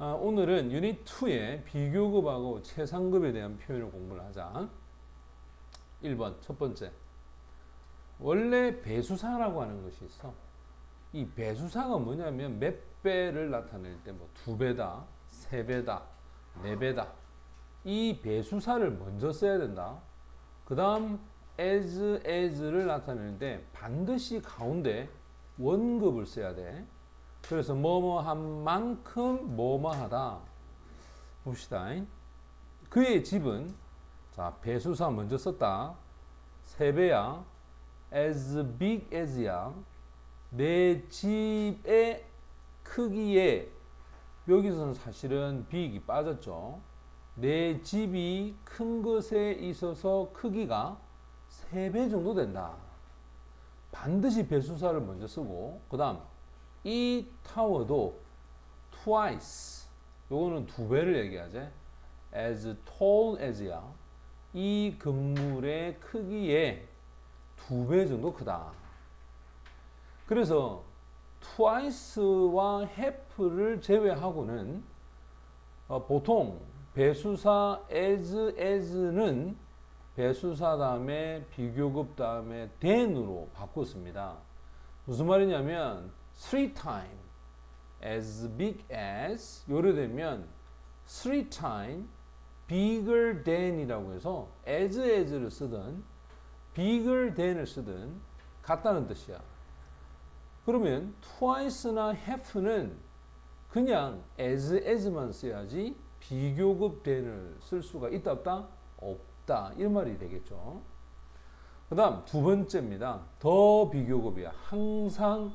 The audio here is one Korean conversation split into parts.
오늘은 유닛 2의 비교급하고 최상급에 대한 표현을 공부를 하자. 1번 첫 번째, 원래 배수사라고 하는 것이 있어. 이 배수사가 뭐냐면 몇 배를 나타낼 때 뭐 2배다, 3배다, 4배다. 이 배수사를 먼저 써야 된다. 그 다음 as를 나타내는데 반드시 가운데 원급을 써야 돼. 그래서 뭐뭐한 만큼 뭐뭐하다. 봅시다. 그의 집은, 자, 배수사 먼저 썼다. 3배야. as big as야. 내 집의 크기에, 여기서는 사실은 big이 빠졌죠. 내 집이 큰 것에 있어서 크기가 3배 정도 된다. 반드시 배수사를 먼저 쓰고, 그 다음 이 타워도 twice, 요거는 2배를 얘기하지. as tall as야. 이 건물의 크기에 2배 정도 크다. 그래서 twice와 half를 제외하고는 보통 배수사 as는 배수사 다음에 비교급 다음에 than으로 바꿨습니다. 무슨 말이냐면 3x as big as, 요래 되면 3x bigger than이라고 해서 as를 쓰든 bigger than을 쓰든 같다는 뜻이야. 그러면 twice나 half는 그냥 as만 써야지 비교급 than을 쓸 수가 있다 없다? 없다. 이 말이 되겠죠. 그 다음 두 번째입니다. 더 비교급이야. 항상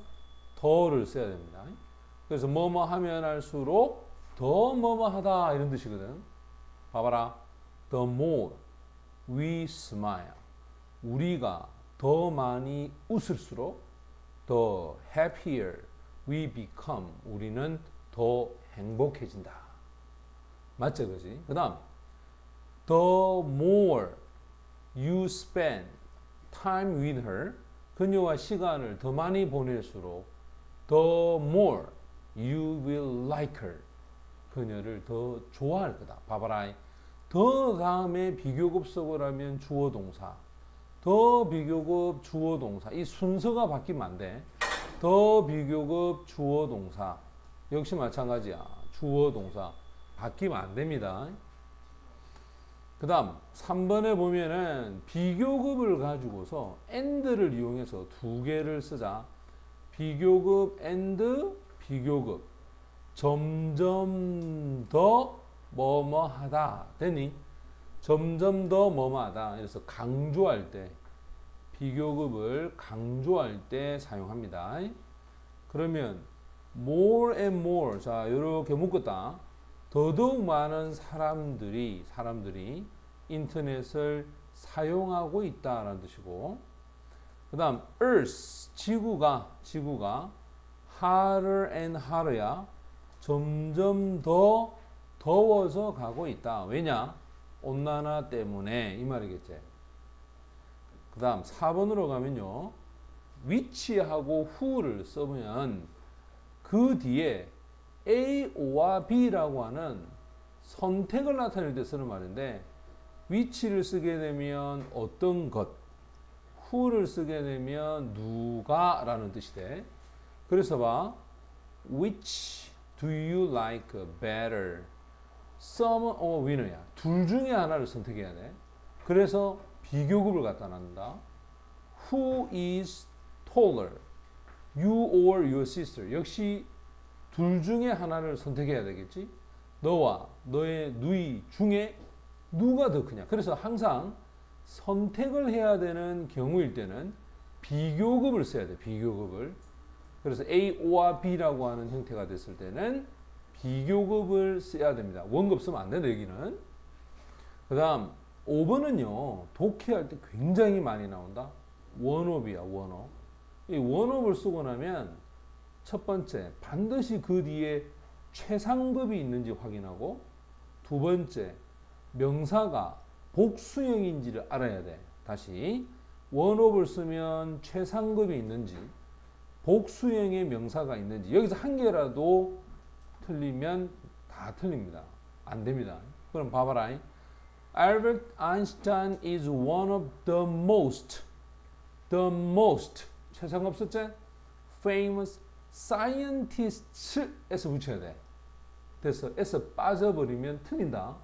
더를 써야 됩니다. 그래서 뭐뭐 하면 할수록 더 뭐뭐 하다 이런 뜻이거든. 봐봐라. The more we smile, 우리가 더 많이 웃을수록 the happier we become, 우리는 더 행복해진다. 맞죠, 그지? 그 다음 the more you spend time with her, 그녀와 시간을 더 많이 보낼수록 the more you will like her, 그녀를 더 좋아할 거다. 봐봐라. 더 다음에 비교급 쓰고 나면 주어 동사, 더 비교급 주어 동사, 이 순서가 바뀌면 안 돼. 더 비교급 주어 동사 역시 마찬가지야. 주어 동사 바뀌면 안 됩니다. 그 다음 3번에 보면은 비교급을 가지고서 and를 이용해서 2개를 쓰자. 비교급 and 비교급, 점점 더 뭐뭐 하다 되니? 점점 더 뭐뭐 하다. 그래서 강조할 때, 비교급을 강조할 때 사용합니다. 그러면 more and more, 자, 이렇게 묶었다. 더더욱 많은 사람들이 인터넷을 사용하고 있다라는 뜻이고, 그 다음 earth, 지구가 hotter and hotter야. 점점 더 더워져 가고 있다. 왜냐? 온난화 때문에, 이 말이겠지. 그 다음 4번으로 가면요, which하고 who를 써보면 그 뒤에 A와 B라고 하는 선택을 나타낼 때 쓰는 말인데, which를 쓰게 되면 어떤 것, who를 쓰게 되면 누가 라는 뜻이 돼. 그래서 봐. Which do you like better? Some or winner야. 둘 중에 하나를 선택해야 돼. 그래서 비교급을 갖다 놨다. Who is taller? You or your sister? 역시 둘 중에 하나를 선택해야 되겠지. 너와 너의 누이 중에 누가 더 크냐. 그래서 항상 선택을 해야 되는 경우일 때는 비교급을 써야 돼. 비교급을. 그래서 A와 B라고 하는 형태가 됐을 때는 비교급을 써야 됩니다. 원급 쓰면 안 된다, 여기는. 그 다음 5번은요, 독해할 때 굉장히 많이 나온다. 원업이야, 원업. 이 원업을 쓰고 나면 첫 번째, 반드시 그 뒤에 최상급이 있는지 확인하고, 두 번째, 명사가 복수형인지를 알아야 돼. 다시 원업을 쓰면 최상급이 있는지, 복수형의 명사가 있는지, 여기서 한 개라도 틀리면 다 다 틀립니다. 안 됩니다. 그럼 봐봐라. Albert Einstein is one of the most 최상급 없었지? famous scientists에서 붙여야 돼. 됐어. 에서 빠져버리면 틀린다.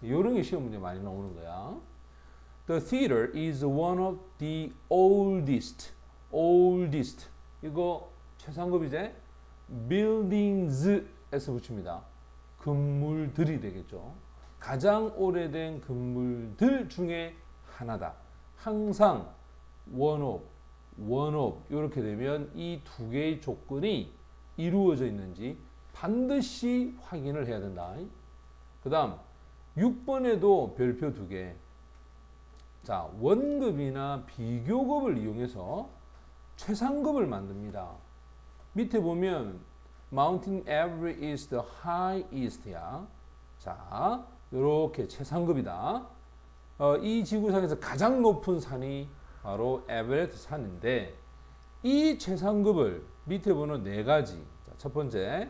이런 게 시험 문제 많이 나오는 거야. The theater is one of the oldest. 이거 최상급이제? buildings에서 붙입니다. 건물들이 되겠죠. 가장 오래된 건물들 중에 하나다. 항상 one of 이렇게 되면 이 두 개의 조건이 이루어져 있는지 반드시 확인을 해야 된다. 그 다음 6번에도 별표 2개. 자, 원급이나 비교급을 이용해서 최상급을 만듭니다. 밑에 보면 Mountain Everest is the highest야. 자, 이렇게 최상급이다. 이 지구상에서 가장 높은 산이 바로 에베레스트 산인데 이 최상급을 밑에 보는 4가지. 자, 첫 번째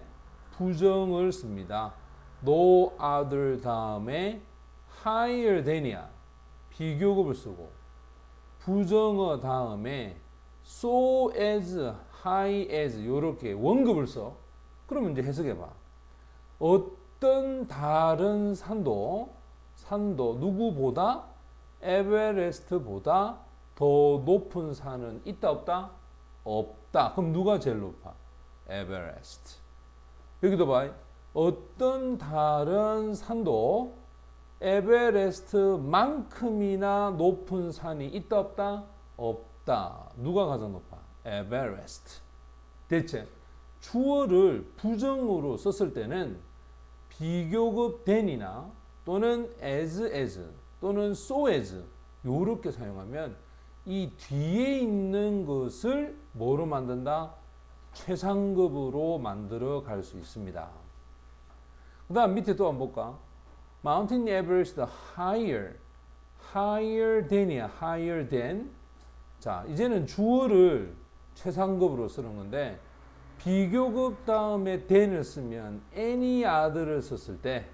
부정을 씁니다. No other 다음에 higher than이야. 비교급을 쓰고 부정어 다음에 so as, high as 이렇게 원급을 써. 그러면 이제 해석해봐. 어떤 다른 산도 누구보다 에베레스트보다 더 높은 산은 있다 없다? 없다. 그럼 누가 제일 높아? 에베레스트. 여기도 봐. 어떤 다른 산도 에베레스트만큼이나 높은 산이 있다 없다? 없다. 누가 가장 높아? 에베레스트. 대체 주어를 부정으로 썼을 때는 비교급 than이나 또는 as 또는 so as 요렇게 사용하면 이 뒤에 있는 것을 뭐로 만든다? 최상급으로 만들어 갈 수 있습니다. 그 다음 밑에 또 한번 볼까? Mountain Everest higher than이야. higher than. 자, 이제는 주어를 최상급으로 쓰는 건데 비교급 다음에 than을 쓰면 any other를 썼을 때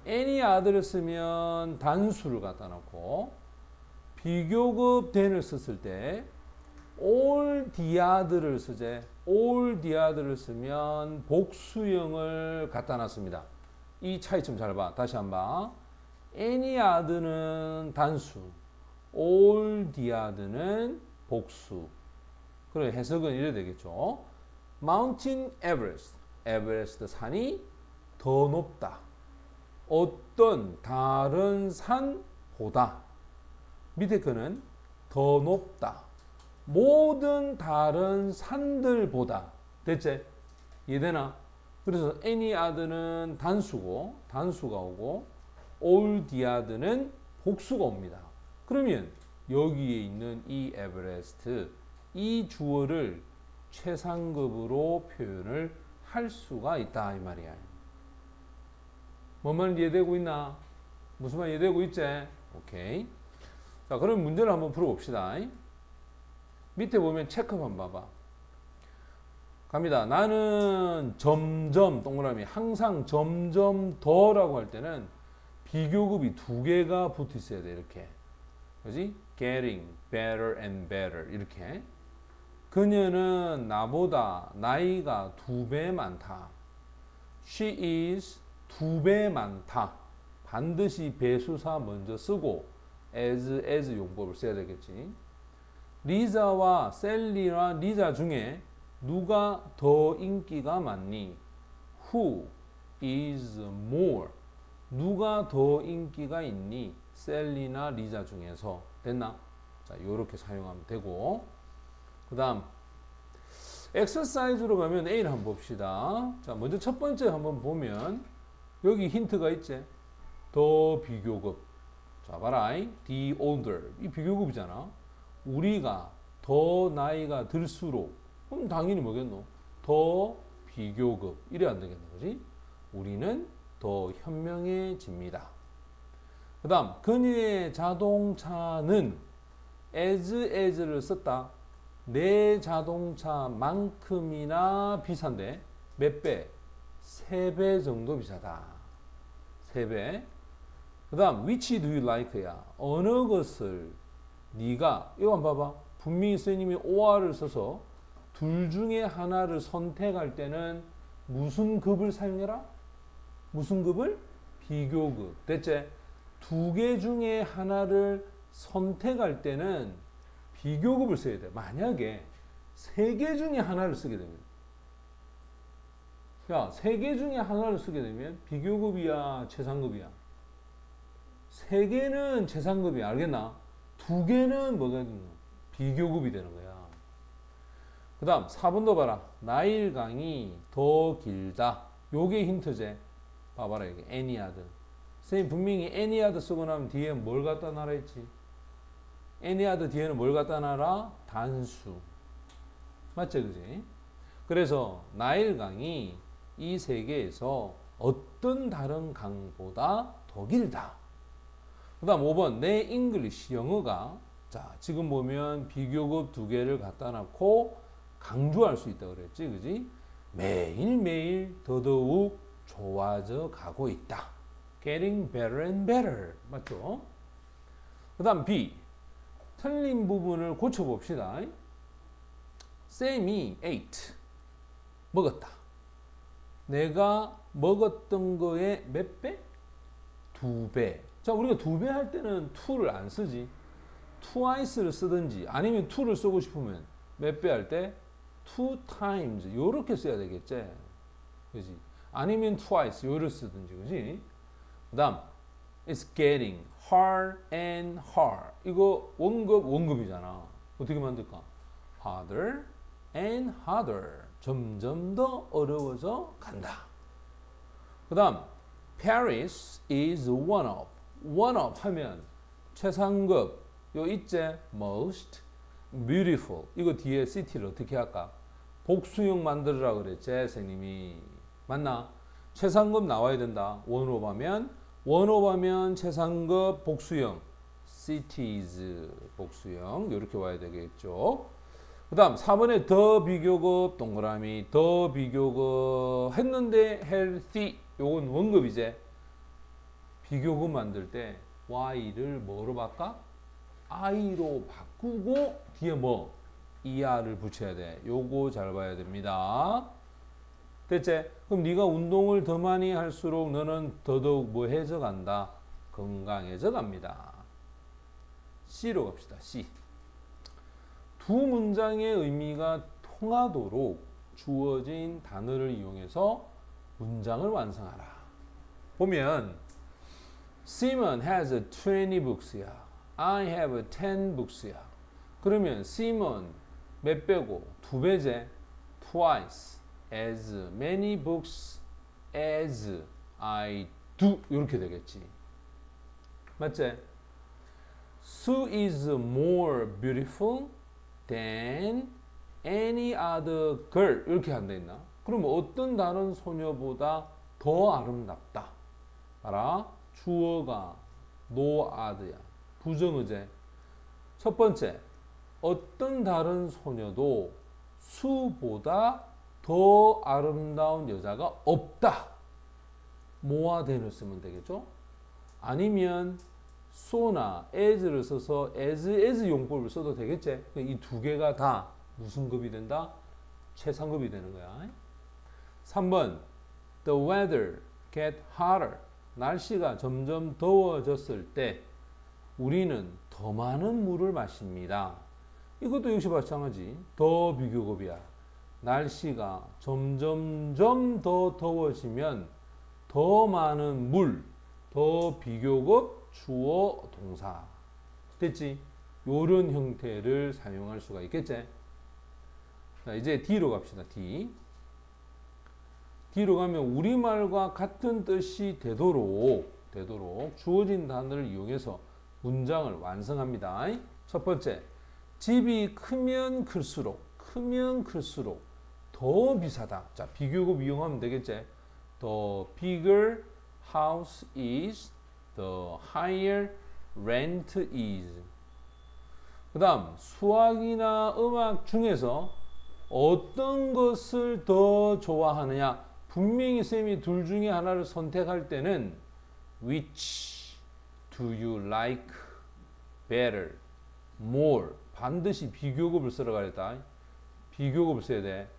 any other를 쓰면 단수를 갖다 놓고 비교급 than을 썼을 때 all the other를 쓰재. all the other를 쓰면 복수형을 갖다 놨습니다. 이 차이점 잘 봐. 다시 한번. any other는 단수, all the other는 복수. 그래 해석은 이래 되겠죠. Mountain Everest, 에베레스트 산이 더 높다. 어떤 다른 산보다. 밑에 거는 더 높다. 모든 다른 산들보다. 됐지? 이해되나? 그래서 any other는 단수가 오고 all the other는 복수가 옵니다. 그러면 여기에 있는 이 에베레스트, 이 주어를 최상급으로 표현을 할 수가 있다 이 말이야. 뭔 말 이해되고 있나? 무슨 말 이해되고 있지? 오케이. 자, 그럼 문제를 한번 풀어봅시다. 밑에 보면 체크 한번 봐봐. 갑니다. 나는 점점 동그라미 항상 점점 더라고 할 때는 비교급이 2개가 붙어 있어야 돼. 이렇게. 그지? Getting better and better 이렇게. 그녀는 나보다 나이가 2배 많다. She is 2배 많다. 반드시 배수사 먼저 쓰고 as 용법을 써야 되겠지. 리자와 셀리와 리자 중에 누가 더 인기가 많니? Who is more? 누가 더 인기가 있니? 셀리나 리자 중에서. 됐나? 자, 요렇게 사용하면 되고. 그 다음 엑서사이즈로 가면 A를 한번 봅시다. 자, 먼저 첫 번째 한번 보면 여기 힌트가 있지. 더 비교급. 자, 봐라. The older. 이 비교급이잖아. 우리가 더 나이가 들수록 그럼 당연히 뭐겠노? 더 비교급. 이래 안 되겠노? 그지? 우리는 더 현명해집니다. 그 다음 그녀의 자동차는 as를 썼다. 내 자동차만큼이나 비싼데 몇 배? 3배 정도 비싸다. 3배. 그 다음 which do you like야. 어느 것을 네가 이거 한번 봐봐. 분명히 선생님이 or를 써서 둘 중에 하나를 선택할 때는 무슨 급을 사용해라? 무슨 급을? 비교급. 됐지? 두 개 중에 하나를 선택할 때는 비교급을 써야 돼. 만약에 3개 중에 하나를 쓰게 되면 야, 3개 중에 하나를 쓰게 되면 비교급이야, 최상급이야? 3개는 최상급이야. 알겠나? 2개는 뭐가 되는 거야? 비교급이 되는 거야. 그 다음 4번도 봐라. 나일강이 더 길다. 요게 힌트제. 봐봐라. 이게 애니아드. 선생님 분명히 애니아드 쓰고 나면 뒤에 뭘 갖다 놔라 했지? 애니아드 뒤에는 뭘 갖다 놔라? 단수. 맞지 그지? 그래서 나일강이 이 세계에서 어떤 다른 강보다 더 길다. 그 다음 5번 내 잉글리시 영어가 자 지금 보면 비교급 2개를 갖다 놓고 강조할 수 있다 그랬지 그지? 매일매일 더더욱 좋아져 가고 있다. Getting better and better. 맞죠? 그 다음 B 틀린 부분을 고쳐봅시다. 쌤이 ate 먹었다. 내가 먹었던 거에 몇 배? 2배. 자, 우리가 2배 할 때는 to를 안 쓰지. twice를 쓰든지 아니면 to를 쓰고 싶으면 몇 배 할 때? 2 times. 요렇게 써야 되겠지. 그지? 아니면 twice. 요를 쓰든지. 그지? 그 다음, it's getting hard and hard. 이거 원급이잖아. 어떻게 만들까? harder and harder. 점점 더 어려워져 간다. 그 다음 Paris is one of. one of 하면 최상급. 요 있제 most beautiful. 이거 뒤에 city를 어떻게 할까? 복수형 만들으라 그랬지 선생님이. 맞나? 최상급 나와야 된다. one of 하면 최상급 복수형 cities 복수형 이렇게 와야 되겠죠. 그 다음 4번에 더 비교급 동그라미 더 비교급 했는데 healthy 요건 원급이제. 비교급 만들 때 y를 뭐로 바꿔? i로 바꾸고 뒤에 뭐? er를 붙여야 돼. 요거 잘 봐야 됩니다. 됐지? 그럼 네가 운동을 더 많이 할수록 너는 더더욱 뭐 해져 간다? 건강해져 갑니다. C로 갑시다. C. 두 문장의 의미가 통하도록 주어진 단어를 이용해서 문장을 완성하라. 보면 Simon has 20 books야. I have 10 books야. 그러면 Simon 몇 배고? 2배제. Twice as many books as I do. 이렇게 되겠지. 맞지? Sue is more beautiful than any other girl. 이렇게 한다 했나? 그러면 어떤 다른 소녀보다 더 아름답다. 봐라. 주어가 no other야. 부정의제. 첫 번째. 어떤 다른 소녀도 수보다 더 아름다운 여자가 없다. 뭐와 대를 쓰면 되겠죠? 아니면 so나 as를 써서 as 용법을 써도 되겠지? 이 두 개가 다 무슨 급이 된다? 최상급이 되는 거야. 3번 The weather get hotter. 날씨가 점점 더워졌을 때 우리는 더 많은 물을 마십니다. 이것도 역시 마찬가지. 더 비교급이야. 날씨가 점점점 더 더워지면 더 많은 물, 더 비교급 주어 동사. 됐지? 요런 형태를 사용할 수가 있겠지? 자, 이제 D로 갑시다. D. D로 가면 우리말과 같은 뜻이 되도록 주어진 단어를 이용해서 문장을 완성합니다. 첫 번째, 집이 크면 클수록 더 비싸다. 자, 비교급 이용하면 되겠지? The bigger house is, the higher rent is. 그 다음, 수학이나 음악 중에서 어떤 것을 더 좋아하느냐? 분명히 쌤이 둘 중에 하나를 선택할 때는 which do you like better, more 반드시 비교급을 쓰러 가랬다. 비교급을 써야 돼.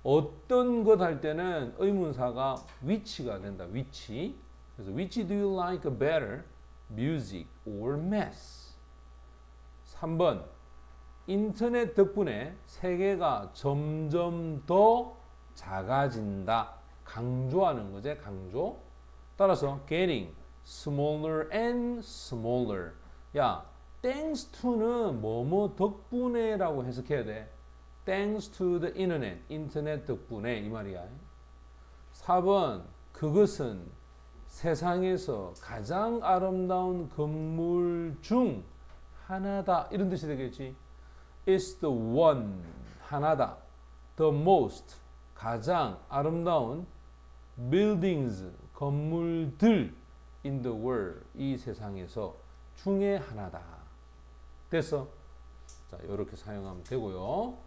어떤 것 할 때는 의문사가 which가 된다. which. 그래서 which do you like better, music or math? 3번 인터넷 덕분에 세계가 점점 더 작아진다. 강조하는 거지. 강조. 따라서 getting smaller and smaller. 야, thanks to는 뭐뭐 덕분에라고 해석해야 돼. thanks to the internet. 인터넷 덕분에 이 말이야. 4번 그것은 세상에서 가장 아름다운 건물 중 하나다. 이런 뜻이 되겠지. It's the one. 하나다. The most. 가장 아름다운 buildings. 건물들 in the world. 이 세상에서 중에 하나다. 됐어? 자, 이렇게 사용하면 되고요.